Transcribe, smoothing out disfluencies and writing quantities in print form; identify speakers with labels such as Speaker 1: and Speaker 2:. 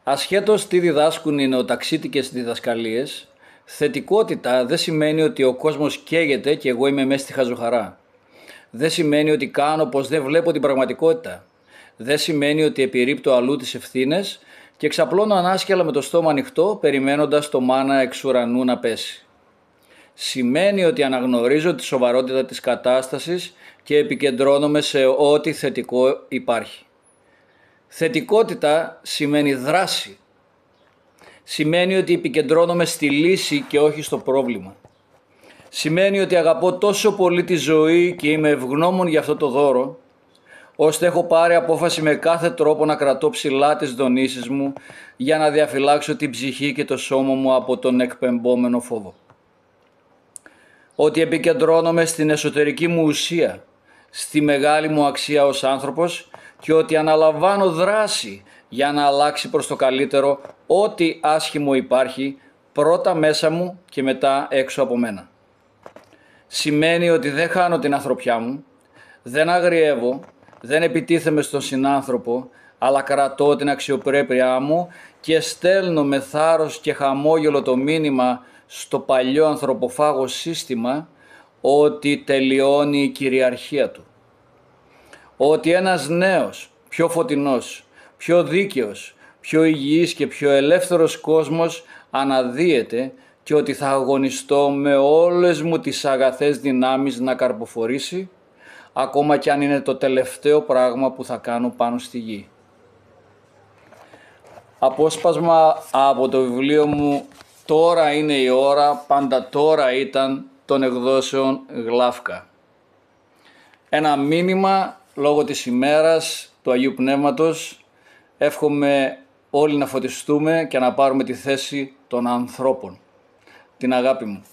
Speaker 1: Ασχέτως τι διδάσκουν οι νεοταξίτικες διδασκαλίες, θετικότητα δεν σημαίνει ότι ο κόσμος καίγεται και εγώ είμαι μέσα στη χαζοχαρά. Δεν σημαίνει ότι κάνω πως δεν βλέπω την πραγματικότητα. Δεν σημαίνει ότι επιρρύπτω αλλού τις ευθύνες και ξαπλώνω ανάσχελα με το στόμα ανοιχτό, περιμένοντας το μάνα εξ ουρανού να πέσει. Σημαίνει ότι αναγνωρίζω τη σοβαρότητα της κατάστασης και επικεντρώνομαι σε ό,τι θετικό υπάρχει. Θετικότητα σημαίνει δράση. Σημαίνει ότι επικεντρώνομαι στη λύση και όχι στο πρόβλημα. Σημαίνει ότι αγαπώ τόσο πολύ τη ζωή και είμαι ευγνώμων για αυτό το δώρο, ώστε έχω πάρει απόφαση με κάθε τρόπο να κρατώ ψηλά τις δονήσεις μου για να διαφυλάξω την ψυχή και το σώμα μου από τον εκπεμπόμενο φόβο. Ότι επικεντρώνομαι στην εσωτερική μου ουσία, στη μεγάλη μου αξία ως άνθρωπος και ότι αναλαμβάνω δράση για να αλλάξει προς το καλύτερο ό,τι άσχημο υπάρχει πρώτα μέσα μου και μετά έξω από μένα. Σημαίνει ότι δεν χάνω την ανθρωπιά μου, δεν αγριεύω, δεν επιτίθεμαι στον συνάνθρωπο, αλλά κρατώ την αξιοπρέπειά μου και στέλνω με θάρρος και χαμόγελο το μήνυμα στο παλιό ανθρωποφάγο σύστημα ότι τελειώνει η κυριαρχία του. Ότι ένας νέος, πιο φωτεινός, πιο δίκαιος, πιο υγιής και πιο ελεύθερος κόσμος αναδύεται και ότι θα αγωνιστώ με όλες μου τις αγαθές δυνάμεις να καρποφορήσει, ακόμα κι αν είναι το τελευταίο πράγμα που θα κάνω πάνω στη γη. Απόσπασμα από το βιβλίο μου «Τώρα είναι η ώρα, πάντα τώρα ήταν» των εκδόσεων Γλάφκα. Ένα μήνυμα λόγω της ημέρας του Αγίου Πνεύματος. Εύχομαι όλοι να φωτιστούμε και να πάρουμε τη θέση των ανθρώπων. Την αγάπη μου.